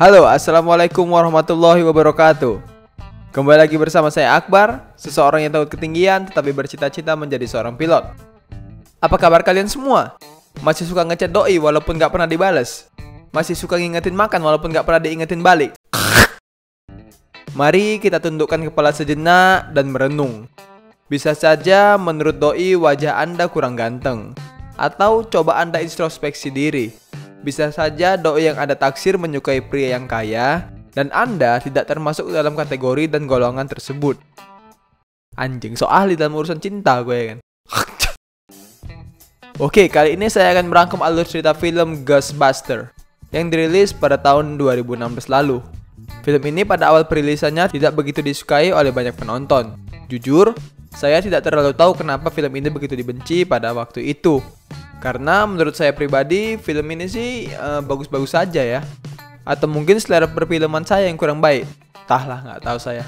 Halo, assalamualaikum warahmatullahi wabarakatuh. Kembali lagi bersama saya Akbar, seseorang yang takut ketinggian tetapi bercita-cita menjadi seorang pilot. Apa kabar kalian semua? Masih suka ngechat doi walaupun gak pernah dibales? Masih suka ngingetin makan walaupun gak pernah diingetin balik? Mari kita tundukkan kepala sejenak dan merenung. Bisa saja menurut doi wajah Anda kurang ganteng, atau coba Anda introspeksi diri. Bisa saja doi yang Anda taksir menyukai pria yang kaya, dan Anda tidak termasuk dalam kategori dan golongan tersebut. Anjing, so ahli dalam urusan cinta gue kan. Oke, kali ini saya akan merangkum alur cerita film Ghostbusters yang dirilis pada tahun 2016 lalu. Film ini pada awal perilisannya tidak begitu disukai oleh banyak penonton. Jujur, saya tidak terlalu tahu kenapa film ini begitu dibenci pada waktu itu. Karena menurut saya pribadi, film ini sih bagus-bagus saja ya. Atau mungkin selera perfilman saya yang kurang baik. Entahlah, nggak tahu saya.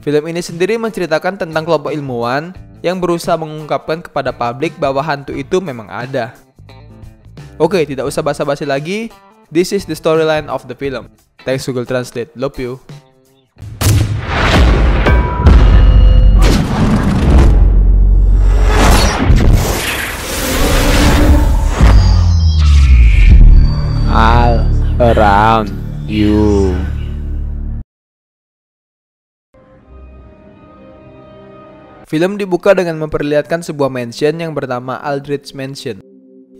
Film ini sendiri menceritakan tentang kelompok ilmuwan yang berusaha mengungkapkan kepada publik bahwa hantu itu memang ada. Oke, tidak usah basa-basi lagi. This is the storyline of the film. Thanks Google Translate. Love you. All around you. Film dibuka dengan memperlihatkan sebuah mansion yang bernama Aldrich Mansion,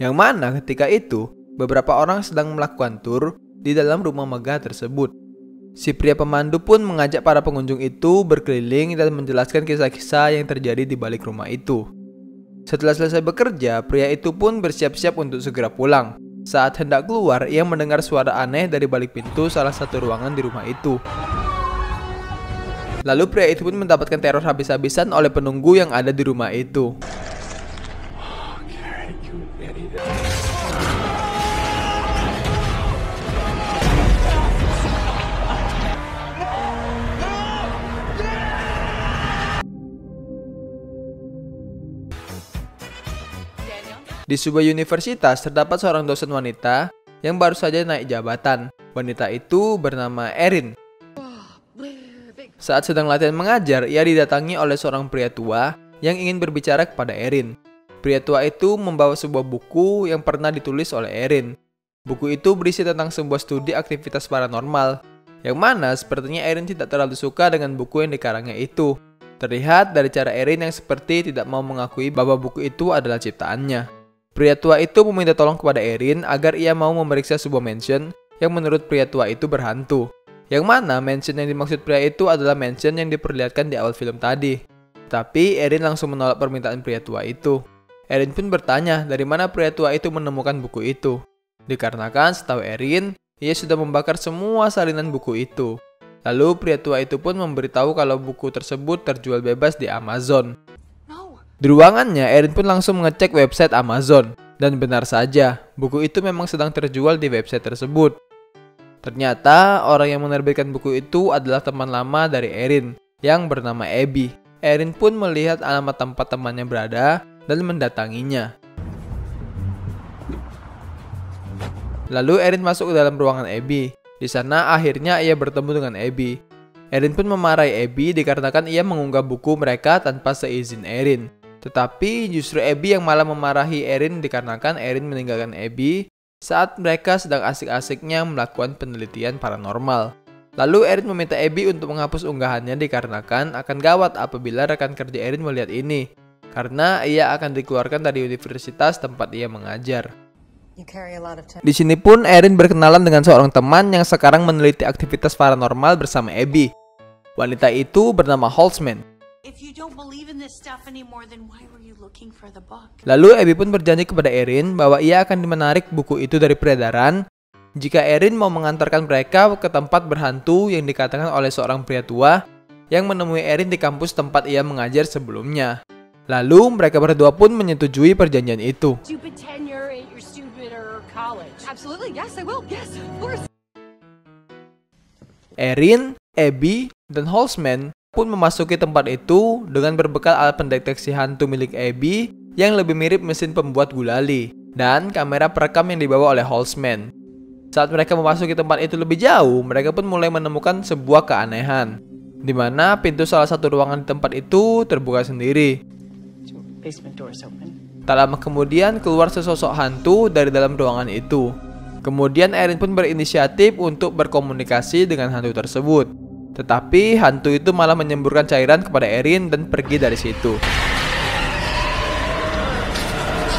yang mana ketika itu beberapa orang sedang melakukan tur di dalam rumah megah tersebut. Si pria pemandu pun mengajak para pengunjung itu berkeliling dan menjelaskan kisah-kisah yang terjadi di balik rumah itu. Setelah selesai bekerja, pria itu pun bersiap-siap untuk segera pulang. Saat hendak keluar, ia mendengar suara aneh dari balik pintu salah satu ruangan di rumah itu. Lalu pria itu pun mendapatkan teror habis-habisan oleh penunggu yang ada di rumah itu. Di sebuah universitas terdapat seorang dosen wanita yang baru saja naik jabatan. Wanita itu bernama Erin. Saat sedang latihan mengajar, ia didatangi oleh seorang pria tua yang ingin berbicara kepada Erin. Pria tua itu membawa sebuah buku yang pernah ditulis oleh Erin. Buku itu berisi tentang sebuah studi aktivitas paranormal, yang mana sepertinya Erin tidak terlalu suka dengan buku yang dikarangnya itu. Terlihat dari cara Erin yang seperti tidak mau mengakui bahwa buku itu adalah ciptaannya. Pria tua itu meminta tolong kepada Erin agar ia mau memeriksa sebuah mansion yang menurut pria tua itu berhantu. Yang mana mansion yang dimaksud pria itu adalah mansion yang diperlihatkan di awal film tadi. Tapi Erin langsung menolak permintaan pria tua itu. Erin pun bertanya dari mana pria tua itu menemukan buku itu. Dikarenakan setahu Erin, ia sudah membakar semua salinan buku itu. Lalu pria tua itu pun memberitahu kalau buku tersebut terjual bebas di Amazon. Di ruangannya, Erin pun langsung mengecek website Amazon. Dan benar saja, buku itu memang sedang terjual di website tersebut. Ternyata, orang yang menerbitkan buku itu adalah teman lama dari Erin, yang bernama Abby. Erin pun melihat alamat tempat temannya berada dan mendatanginya. Lalu Erin masuk ke dalam ruangan Abby. Di sana akhirnya ia bertemu dengan Abby. Erin pun memarahi Abby dikarenakan ia mengunggah buku mereka tanpa seizin Erin. Tetapi justru Abby yang malah memarahi Erin dikarenakan Erin meninggalkan Abby saat mereka sedang asik-asiknya melakukan penelitian paranormal. Lalu Erin meminta Abby untuk menghapus unggahannya dikarenakan akan gawat apabila rekan kerja Erin melihat ini, karena ia akan dikeluarkan dari universitas tempat ia mengajar. Di sini pun Erin berkenalan dengan seorang teman yang sekarang meneliti aktivitas paranormal bersama Abby. Wanita itu bernama Holtzman. Lalu Abby pun berjanji kepada Erin bahwa ia akan menarik buku itu dari peredaran jika Erin mau mengantarkan mereka ke tempat berhantu yang dikatakan oleh seorang pria tua yang menemui Erin di kampus tempat ia mengajar sebelumnya. Lalu mereka berdua pun menyetujui perjanjian itu. Erin, Abby, dan Holtzman pun memasuki tempat itu dengan berbekal alat pendeteksi hantu milik Abby yang lebih mirip mesin pembuat gulali dan kamera perekam yang dibawa oleh Holtzman. Saat mereka memasuki tempat itu lebih jauh, mereka pun mulai menemukan sebuah keanehan, di mana pintu salah satu ruangan di tempat itu terbuka sendiri. Tak lama kemudian keluar sesosok hantu dari dalam ruangan itu. Kemudian Erin pun berinisiatif untuk berkomunikasi dengan hantu tersebut. Tetapi hantu itu malah menyemburkan cairan kepada Erin dan pergi dari situ.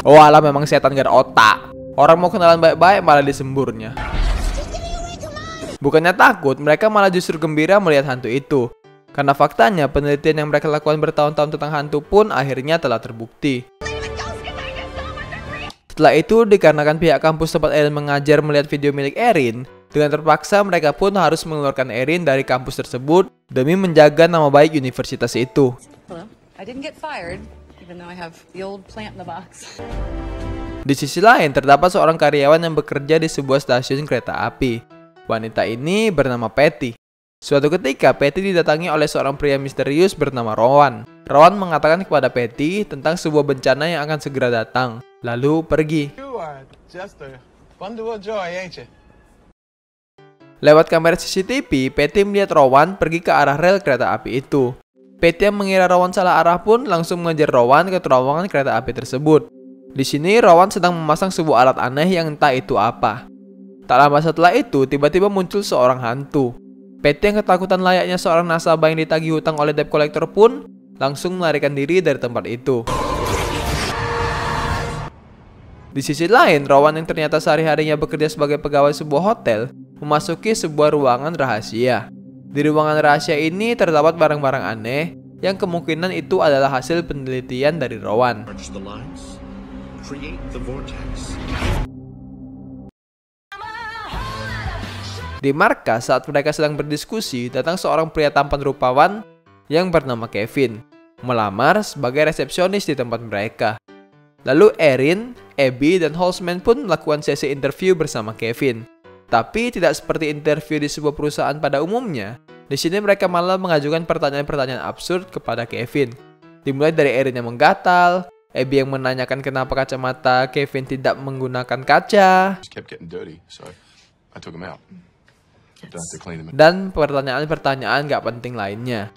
Oh alah, memang setan gak ada otak. Orang mau kenalan baik-baik malah disemburnya. Bukannya takut, mereka malah justru gembira melihat hantu itu. Karena faktanya penelitian yang mereka lakukan bertahun-tahun tentang hantu pun akhirnya telah terbukti. Setelah itu, dikarenakan pihak kampus tempat Erin mengajar melihat video milik Erin, dengan terpaksa mereka pun harus mengeluarkan Erin dari kampus tersebut demi menjaga nama baik universitas itu. Di sisi lain, terdapat seorang karyawan yang bekerja di sebuah stasiun kereta api. Wanita ini bernama Patty. Suatu ketika, Patty didatangi oleh seorang pria misterius bernama Rowan. Rowan mengatakan kepada Patty tentang sebuah bencana yang akan segera datang, lalu pergi. Lewat kamera CCTV, Patty melihat Rowan pergi ke arah rel kereta api itu. Patty yang mengira Rowan salah arah pun langsung mengejar Rowan ke terowongan kereta api tersebut. Di sini Rowan sedang memasang sebuah alat aneh yang entah itu apa. Tak lama setelah itu, tiba-tiba muncul seorang hantu. Patty yang ketakutan layaknya seorang nasabah yang ditagih hutang oleh debt collector pun langsung melarikan diri dari tempat itu. Di sisi lain, Rowan yang ternyata sehari-harinya bekerja sebagai pegawai sebuah hotel memasuki sebuah ruangan rahasia. Di ruangan rahasia ini terdapat barang-barang aneh yang kemungkinan itu adalah hasil penelitian dari Rowan. Di markas, saat mereka sedang berdiskusi, datang seorang pria tampan rupawan yang bernama Kevin, melamar sebagai resepsionis di tempat mereka. Lalu Erin, Abby, dan Holzman pun melakukan sesi interview bersama Kevin. Tapi tidak seperti interview di sebuah perusahaan pada umumnya. Di sini mereka malah mengajukan pertanyaan-pertanyaan absurd kepada Kevin. Dimulai dari Erin yang menggatal, Abby yang menanyakan kenapa kacamata Kevin tidak menggunakan kaca, dan pertanyaan-pertanyaan gak penting lainnya.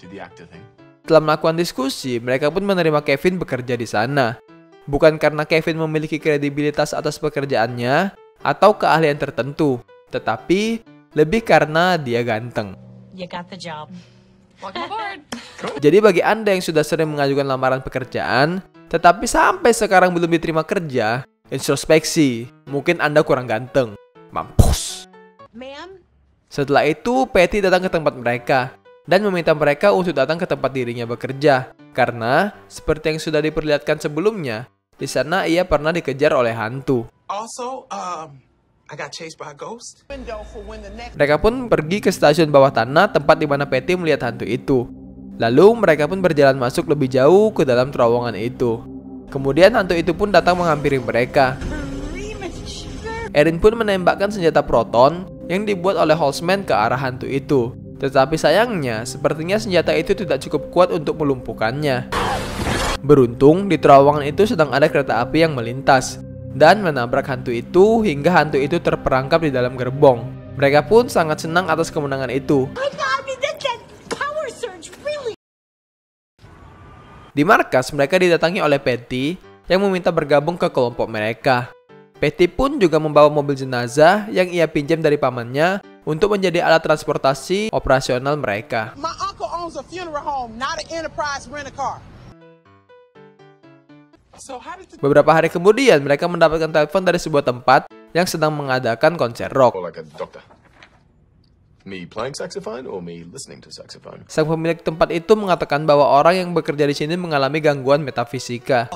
Setelah melakukan diskusi, mereka pun menerima Kevin bekerja di sana. Bukan karena Kevin memiliki kredibilitas atas pekerjaannya atau keahlian tertentu, tetapi lebih karena dia ganteng. Jadi bagi Anda yang sudah sering mengajukan lamaran pekerjaan, tetapi sampai sekarang belum diterima kerja, introspeksi, mungkin Anda kurang ganteng. Mampus. Setelah itu, Patty datang ke tempat mereka dan meminta mereka untuk datang ke tempat dirinya bekerja. Karena, seperti yang sudah diperlihatkan sebelumnya, di sana ia pernah dikejar oleh hantu. Mereka pun pergi ke stasiun bawah tanah tempat di mana Patty melihat hantu itu. Lalu mereka pun berjalan masuk lebih jauh ke dalam terowongan itu. Kemudian hantu itu pun datang menghampiri mereka. Erin pun menembakkan senjata proton yang dibuat oleh Holzman ke arah hantu itu. Tetapi sayangnya, sepertinya senjata itu tidak cukup kuat untuk melumpuhkannya. Beruntung, di terowongan itu sedang ada kereta api yang melintas dan menabrak hantu itu hingga hantu itu terperangkap di dalam gerbong. Mereka pun sangat senang atas kemenangan itu. Di markas, mereka didatangi oleh Patty yang meminta bergabung ke kelompok mereka. Patty pun juga membawa mobil jenazah yang ia pinjam dari pamannya untuk menjadi alat transportasi operasional mereka. Beberapa hari kemudian, mereka mendapatkan telepon dari sebuah tempat yang sedang mengadakan konser rock. Sang pemilik tempat itu mengatakan bahwa orang yang bekerja di sini mengalami gangguan metafisika.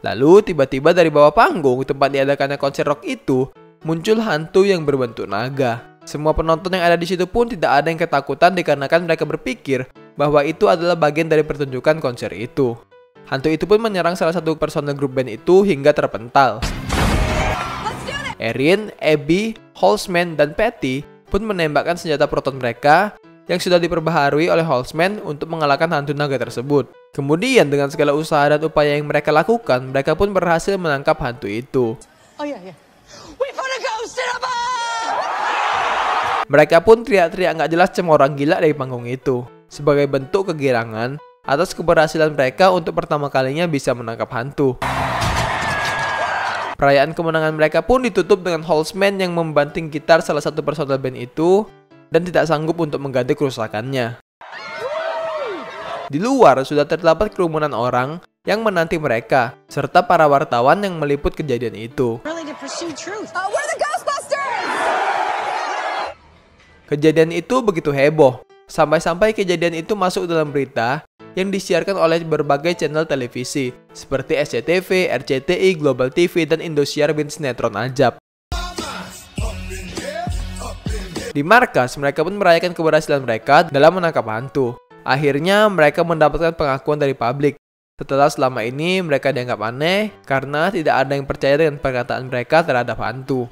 Lalu tiba-tiba dari bawah panggung tempat diadakannya konser rock itu muncul hantu yang berbentuk naga. Semua penonton yang ada di situ pun tidak ada yang ketakutan dikarenakan mereka berpikir bahwa itu adalah bagian dari pertunjukan konser itu. Hantu itu pun menyerang salah satu personel grup band itu hingga terpental. Erin, Abby, Holzman, dan Patty pun menembakkan senjata proton mereka yang sudah diperbaharui oleh Holzman untuk mengalahkan hantu naga tersebut. Kemudian dengan segala usaha dan upaya yang mereka lakukan, mereka pun berhasil menangkap hantu itu. Mereka pun teriak-teriak nggak jelas cema orang gila dari panggung itu, sebagai bentuk kegirangan atas keberhasilan mereka untuk pertama kalinya bisa menangkap hantu. Perayaan kemenangan mereka pun ditutup dengan Holzman yang membanting gitar salah satu personel band itu dan tidak sanggup untuk mengganti kerusakannya. Di luar sudah terdapat kerumunan orang yang menanti mereka, serta para wartawan yang meliput kejadian itu. Kejadian itu begitu heboh, sampai-sampai kejadian itu masuk dalam berita yang disiarkan oleh berbagai channel televisi, seperti SCTV, RCTI, Global TV, dan Indosiar bin sinetron Ajab. Di markas, mereka pun merayakan keberhasilan mereka dalam menangkap hantu. Akhirnya, mereka mendapatkan pengakuan dari publik. Setelah selama ini mereka dianggap aneh karena tidak ada yang percaya dengan perkataan mereka terhadap hantu.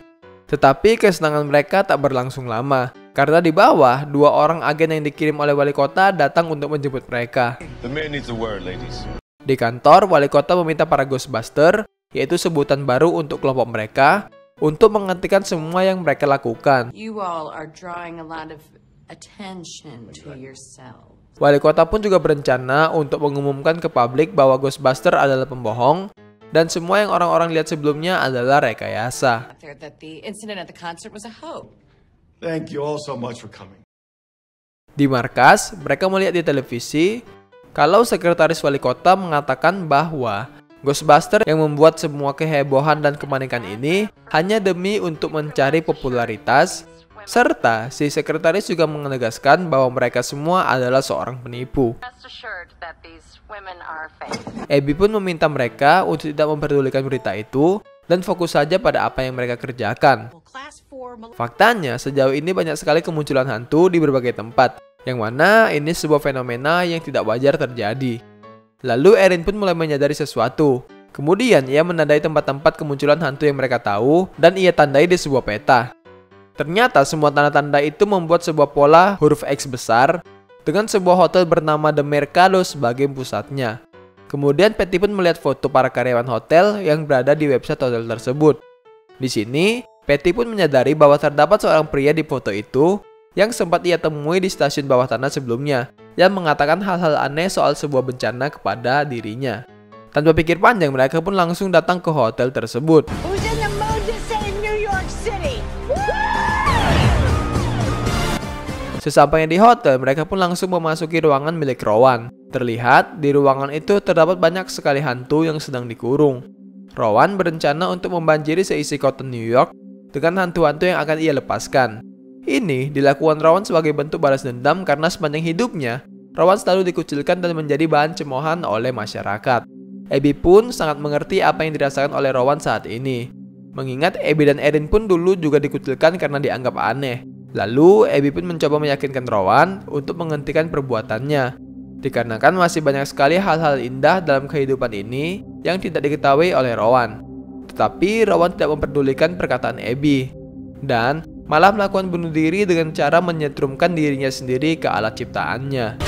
Tetapi kesenangan mereka tak berlangsung lama, karena di bawah, 2 orang agen yang dikirim oleh wali kota datang untuk menjemput mereka. Di kantor, wali kota meminta para Ghostbuster, yaitu sebutan baru untuk kelompok mereka, untuk menghentikan semua yang mereka lakukan. Wali kota pun juga berencana untuk mengumumkan ke publik bahwa Ghostbuster adalah pembohong dan semua yang orang-orang lihat sebelumnya adalah rekayasa. Di markas, mereka melihat di televisi kalau sekretaris wali kota mengatakan bahwa Ghostbuster yang membuat semua kehebohan dan kepanikan ini hanya demi untuk mencari popularitas. Serta si sekretaris juga menegaskan bahwa mereka semua adalah seorang penipu. Abby pun meminta mereka untuk tidak memperdulikan berita itu dan fokus saja pada apa yang mereka kerjakan. Faktanya, sejauh ini banyak sekali kemunculan hantu di berbagai tempat, yang mana ini sebuah fenomena yang tidak wajar terjadi. Lalu Erin pun mulai menyadari sesuatu. Kemudian ia menandai tempat-tempat kemunculan hantu yang mereka tahu dan ia tandai di sebuah peta. Ternyata semua tanda-tanda itu membuat sebuah pola huruf X besar dengan sebuah hotel bernama The Mercado sebagai pusatnya. Kemudian Patty pun melihat foto para karyawan hotel yang berada di website hotel tersebut. Di sini, Patty pun menyadari bahwa terdapat seorang pria di foto itu yang sempat ia temui di stasiun bawah tanah sebelumnya, yang mengatakan hal-hal aneh soal sebuah bencana kepada dirinya. Tanpa pikir panjang, mereka pun langsung datang ke hotel tersebut. Sesampainya di hotel, mereka pun langsung memasuki ruangan milik Rowan. Terlihat, di ruangan itu terdapat banyak sekali hantu yang sedang dikurung. Rowan berencana untuk membanjiri seisi kota New York dengan hantu-hantu yang akan ia lepaskan. Ini dilakukan Rowan sebagai bentuk balas dendam karena sepanjang hidupnya, Rowan selalu dikucilkan dan menjadi bahan cemoohan oleh masyarakat. Abby pun sangat mengerti apa yang dirasakan oleh Rowan saat ini. Mengingat Abby dan Erin pun dulu juga dikucilkan karena dianggap aneh. Lalu, Abby pun mencoba meyakinkan Rowan untuk menghentikan perbuatannya. Dikarenakan masih banyak sekali hal-hal indah dalam kehidupan ini yang tidak diketahui oleh Rowan. Tetapi, Rowan tidak memperdulikan perkataan Abby. Dan malah melakukan bunuh diri dengan cara menyetrumkan dirinya sendiri ke alat ciptaannya.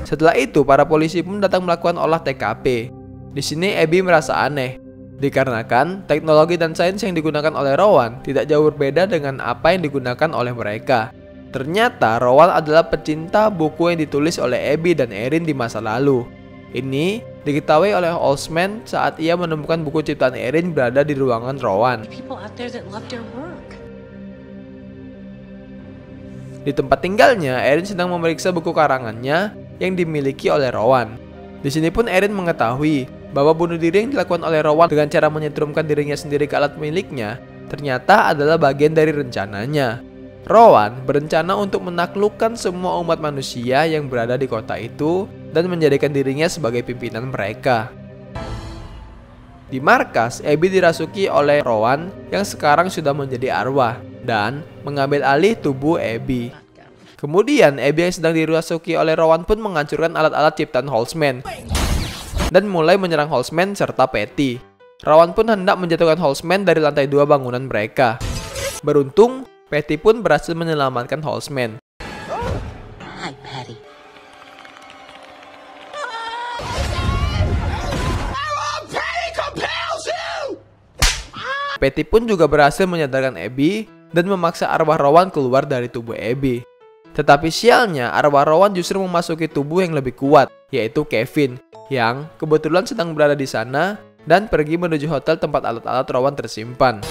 Setelah itu, para polisi pun datang melakukan olah TKP. Di sini, Abby merasa aneh. Dikarenakan teknologi dan sains yang digunakan oleh Rowan tidak jauh berbeda dengan apa yang digunakan oleh mereka. Ternyata Rowan adalah pecinta buku yang ditulis oleh Abby dan Erin di masa lalu. Ini diketahui oleh Holzman saat ia menemukan buku ciptaan Erin berada di ruangan Rowan. Di tempat tinggalnya, Erin sedang memeriksa buku karangannya yang dimiliki oleh Rowan. Di sini pun Erin mengetahui bahwa bunuh diri yang dilakukan oleh Rowan dengan cara menyetrumkan dirinya sendiri ke alat miliknya ternyata adalah bagian dari rencananya. Rowan berencana untuk menaklukkan semua umat manusia yang berada di kota itu dan menjadikan dirinya sebagai pimpinan mereka. Di markas, Abby dirasuki oleh Rowan yang sekarang sudah menjadi arwah dan mengambil alih tubuh Abby. Kemudian Abby yang sedang dirasuki oleh Rowan pun menghancurkan alat-alat ciptaan Holzman dan mulai menyerang Holzman serta Patty. Rowan pun hendak menjatuhkan Holzman dari lantai 2 bangunan mereka. Beruntung, Patty pun berhasil menyelamatkan Holzman. Hi, Patty. Patty pun juga berhasil menyadarkan Abby dan memaksa arwah Rowan keluar dari tubuh Abby. Tetapi sialnya, arwah Rowan justru memasuki tubuh yang lebih kuat, yaitu Kevin, yang kebetulan sedang berada di sana dan pergi menuju hotel tempat alat-alat Rowan tersimpan.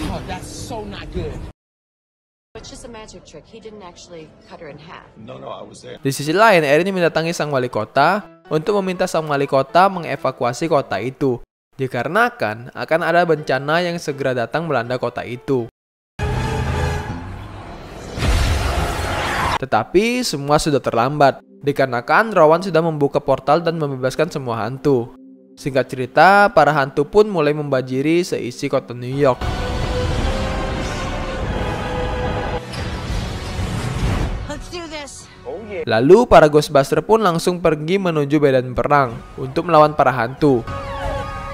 Oh, that's so not good. It's just a magic trick. He didn't actually cut her in half. No, I was there. Di sisi lain, Erin mendatangi sang wali kota untuk meminta sang wali kota mengevakuasi kota itu, dikarenakan akan ada bencana yang segera datang melanda kota itu. Tetapi semua sudah terlambat, dikarenakan Rowan sudah membuka portal dan membebaskan semua hantu. Singkat cerita, para hantu pun mulai membanjiri seisi kota New York. Lalu para Ghostbuster pun langsung pergi menuju medan perang untuk melawan para hantu.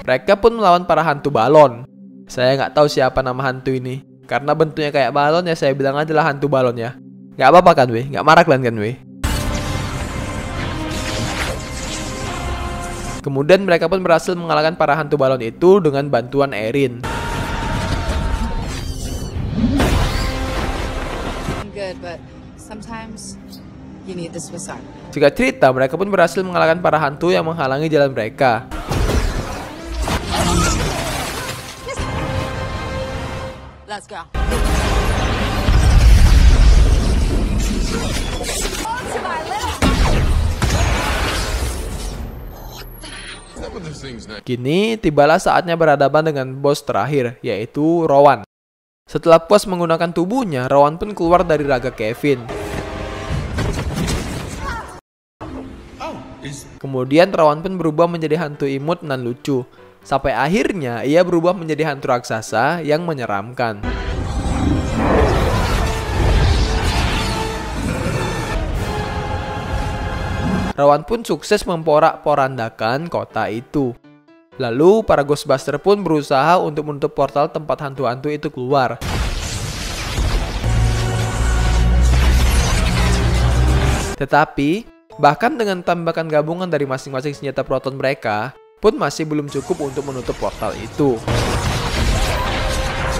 Mereka pun melawan para hantu balon. Saya nggak tahu siapa nama hantu ini, karena bentuknya kayak balon ya saya bilang adalah hantu balon ya. Nggak apa-apa kan weh, nggak marah kan weh. Kemudian mereka pun berhasil mengalahkan para hantu balon itu dengan bantuan Erin. Good, but sometimes you need the Swiss Army. Singkat cerita, mereka pun berhasil mengalahkan para hantu yang menghalangi jalan mereka. Let's go. Kini tibalah saatnya berhadapan dengan bos terakhir, yaitu Rowan. Setelah puas menggunakan tubuhnya, Rowan pun keluar dari raga Kevin. Kemudian Rowan pun berubah menjadi hantu imut dan lucu. Sampai akhirnya ia berubah menjadi hantu raksasa yang menyeramkan. Rowan pun sukses memporak-porandakan kota itu. Lalu para Ghostbuster pun berusaha untuk menutup portal tempat hantu-hantu itu keluar. Tetapi, bahkan dengan tembakan gabungan dari masing-masing senjata proton mereka, pun masih belum cukup untuk menutup portal itu.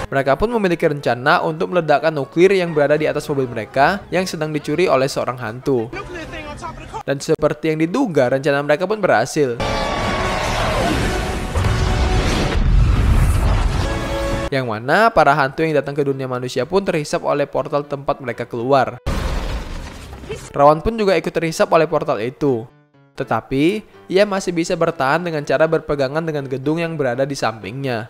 Mereka pun memiliki rencana untuk meledakkan nuklir yang berada di atas mobil mereka yang sedang dicuri oleh seorang hantu. Dan seperti yang diduga, rencana mereka pun berhasil. Yang mana para hantu yang datang ke dunia manusia pun terhisap oleh portal tempat mereka keluar. Rowan pun juga ikut terhisap oleh portal itu. Tetapi, ia masih bisa bertahan dengan cara berpegangan dengan gedung yang berada di sampingnya.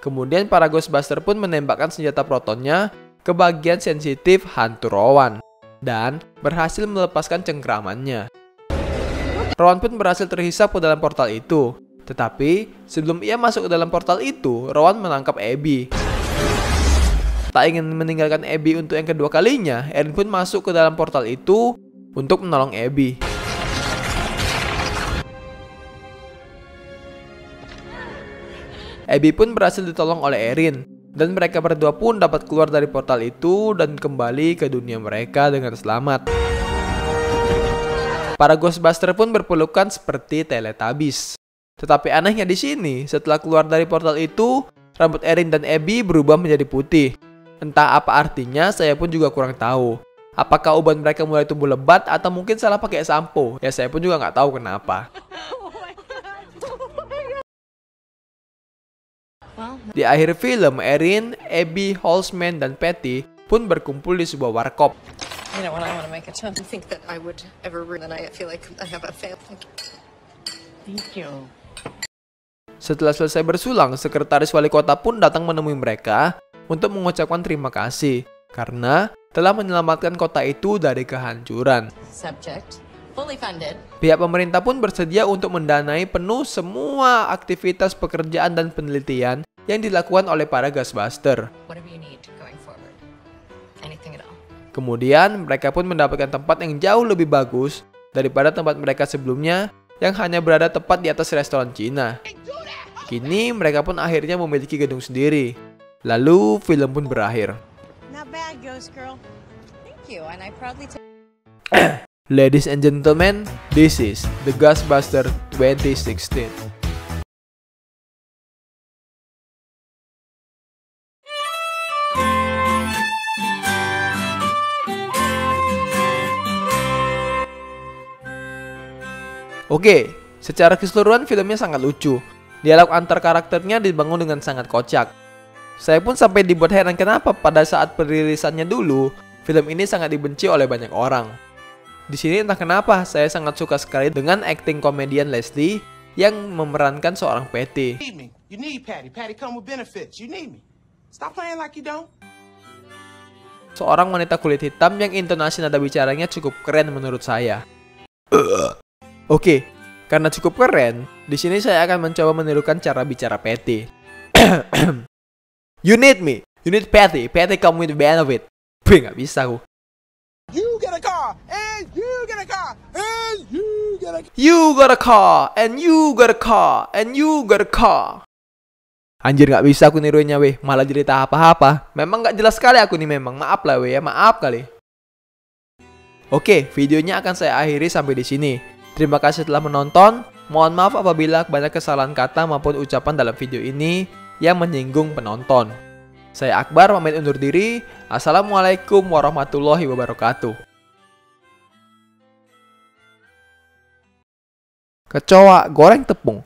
Kemudian para Ghostbuster pun menembakkan senjata protonnya ke bagian sensitif hantu Rowan dan berhasil melepaskan cengkramannya. Rowan pun berhasil terhisap ke dalam portal itu. Tetapi, sebelum ia masuk ke dalam portal itu, Rowan menangkap Abby. Tak ingin meninggalkan Abby untuk yang kedua kalinya, Erin pun masuk ke dalam portal itu untuk menolong Abby. Abby pun berhasil ditolong oleh Erin, dan mereka berdua pun dapat keluar dari portal itu dan kembali ke dunia mereka dengan selamat. Para Ghostbuster pun berpelukan seperti Teletubbies. Tetapi anehnya di sini, setelah keluar dari portal itu, rambut Erin dan Abby berubah menjadi putih. Entah apa artinya, saya pun juga kurang tahu. Apakah uban mereka mulai tumbuh lebat atau mungkin salah pakai sampo? Ya saya pun juga nggak tahu kenapa. Di akhir film, Erin, Abby, Holzman, dan Patty pun berkumpul di sebuah warkop. You know, when I want to make a chance, I think that I would ever ruin, and I feel like I have a family. Thank you. Setelah selesai bersulang, sekretaris wali kota pun datang menemui mereka untuk mengucapkan terima kasih karena telah menyelamatkan kota itu dari kehancuran. Subject, fully funded. Pihak pemerintah pun bersedia untuk mendanai penuh semua aktivitas pekerjaan dan penelitian yang dilakukan oleh para Ghostbuster. Whatever you need going forward. Anything at all. Kemudian mereka pun mendapatkan tempat yang jauh lebih bagus daripada tempat mereka sebelumnya yang hanya berada tepat di atas restoran Cina. Kini mereka pun akhirnya memiliki gedung sendiri. Lalu film pun berakhir. Not bad, Ghost Girl. Thank you, and I proudly Ladies and gentlemen, this is the Ghostbuster 2016. Oke, secara keseluruhan filmnya sangat lucu. Dialog antar karakternya dibangun dengan sangat kocak. Saya pun sampai dibuat heran kenapa pada saat perilisannya dulu, film ini sangat dibenci oleh banyak orang. Di sini entah kenapa saya sangat suka sekali dengan akting komedian Leslie yang memerankan seorang Patty. You need me. You need Patty. Patty come with benefits. You need me. Stop playing like you don't. Seorang wanita kulit hitam yang intonasi nada bicaranya cukup keren menurut saya. Oke, karena cukup keren, di sini saya akan mencoba menirukan cara bicara Patty. You need me. You need Patty. Patty come with benefit. Nggak bisa aku. You get a car, and you get a car, and you get a car. You got a car, and you got a car, and you got a car. Anjir, nggak bisa aku niruinnya weh, malah jadi tak apa-apa. Memang nggak jelas sekali aku nih memang, maaf lah weh ya, maaf kali. Oke, videonya akan saya akhiri sampai di sini. Terima kasih telah menonton. Mohon maaf apabila banyak kesalahan kata maupun ucapan dalam video ini yang menyinggung penonton. Saya Akbar pamit undur diri. Assalamualaikum warahmatullahi wabarakatuh. Kecoa goreng tepung.